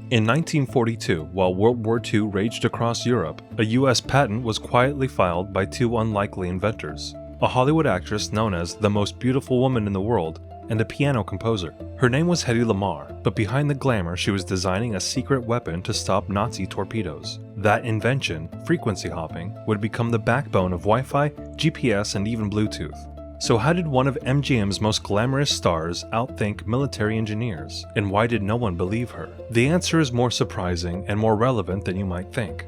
In 1942, while World War II raged across Europe, a US patent was quietly filed by two unlikely inventors, a Hollywood actress known as the most beautiful woman in the world and a piano composer. Her name was Hedy Lamarr, but behind the glamour she was designing a secret weapon to stop Nazi torpedoes. That invention, frequency hopping, would become the backbone of Wi-Fi, GPS, and even Bluetooth. So how did one of MGM's most glamorous stars outthink military engineers? And why did no one believe her? The answer is more surprising and more relevant than you might think.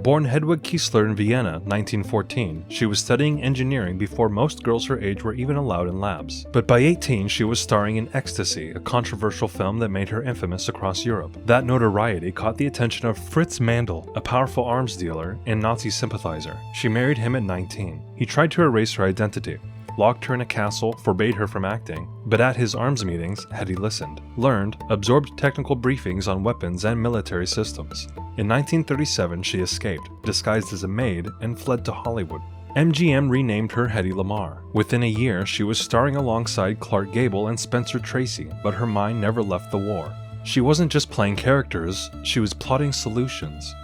Born Hedwig Kiesler in Vienna, 1914, she was studying engineering before most girls her age were even allowed in labs. But by 18, she was starring in Ecstasy, a controversial film that made her infamous across Europe. That notoriety caught the attention of Fritz Mandl, a powerful arms dealer and Nazi sympathizer. She married him at 19. He tried to erase her identity, locked her in a castle, forbade her from acting, but at his arms meetings, Hedy listened, learned, absorbed technical briefings on weapons and military systems. In 1937, she escaped, disguised as a maid, and fled to Hollywood. MGM renamed her Hedy Lamarr. Within a year, she was starring alongside Clark Gable and Spencer Tracy, but her mind never left the war. She wasn't just playing characters, she was plotting solutions.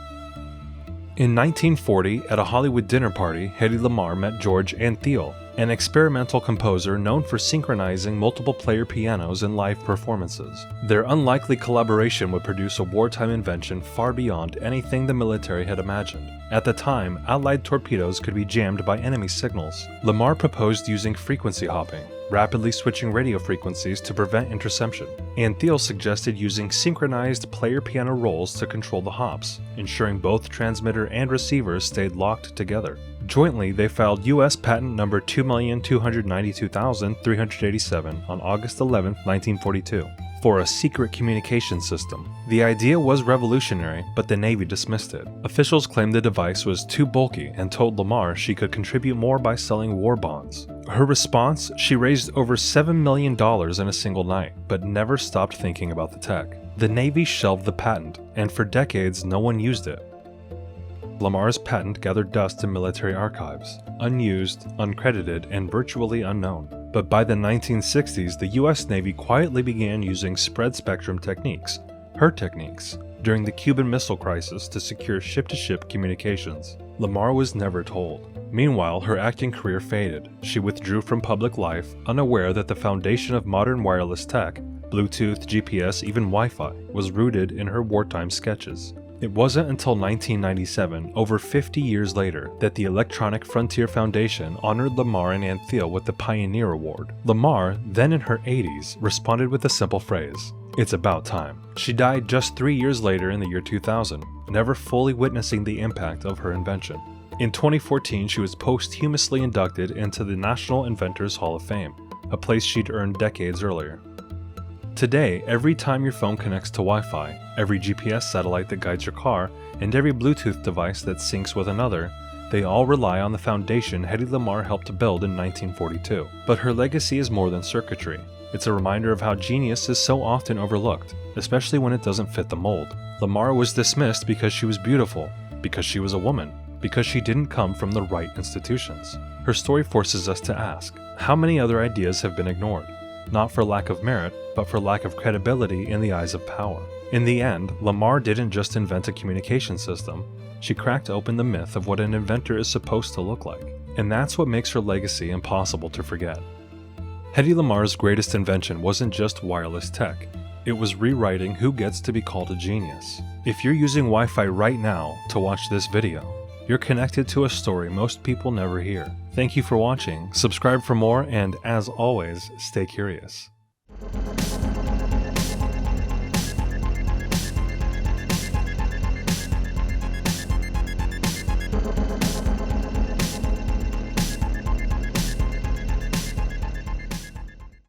In 1940, at a Hollywood dinner party, Hedy Lamarr met George Antheil, an experimental composer known for synchronizing multiple-player pianos in live performances. Their unlikely collaboration would produce a wartime invention far beyond anything the military had imagined. At the time, Allied torpedoes could be jammed by enemy signals. Lamarr proposed using frequency hopping, rapidly switching radio frequencies to prevent interception. Antheil suggested using synchronized player-piano rolls to control the hops, ensuring both transmitter and receivers stayed locked together. Jointly, they filed U.S. patent number 2,292,387 on August 11, 1942, for a secret communication system. The idea was revolutionary, but the Navy dismissed it. Officials claimed the device was too bulky and told Lamarr she could contribute more by selling war bonds. Her response? She raised over $7 million in a single night, but never stopped thinking about the tech. The Navy shelved the patent, and for decades no one used it. Lamarr's patent gathered dust in military archives, unused, uncredited, and virtually unknown. But by the 1960s, the US Navy quietly began using spread-spectrum techniques, her techniques, during the Cuban Missile Crisis to secure ship-to-ship communications. Lamarr was never told. Meanwhile, her acting career faded. She withdrew from public life, unaware that the foundation of modern wireless tech, Bluetooth, GPS, even Wi-Fi, was rooted in her wartime sketches. It wasn't until 1997, over 50 years later, that the Electronic Frontier Foundation honored Lamarr and Antheil with the Pioneer Award. Lamarr, then in her 80s, responded with a simple phrase: "It's about time." She died just 3 years later in the year 2000, never fully witnessing the impact of her invention. In 2014, she was posthumously inducted into the National Inventors Hall of Fame, a place she'd earned decades earlier. Today, every time your phone connects to Wi-Fi, every GPS satellite that guides your car, and every Bluetooth device that syncs with another, they all rely on the foundation Hedy Lamarr helped build in 1942. But her legacy is more than circuitry. It's a reminder of how genius is so often overlooked, especially when it doesn't fit the mold. Lamarr was dismissed because she was beautiful, because she was a woman, because she didn't come from the right institutions. Her story forces us to ask, how many other ideas have been ignored? Not for lack of merit, but for lack of credibility in the eyes of power. In the end, Lamarr didn't just invent a communication system, she cracked open the myth of what an inventor is supposed to look like. And that's what makes her legacy impossible to forget. Hedy Lamarr's greatest invention wasn't just wireless tech, it was rewriting who gets to be called a genius. If you're using Wi-Fi right now to watch this video, you're connected to a story most people never hear. Thank you for watching, subscribe for more, and as always, stay curious.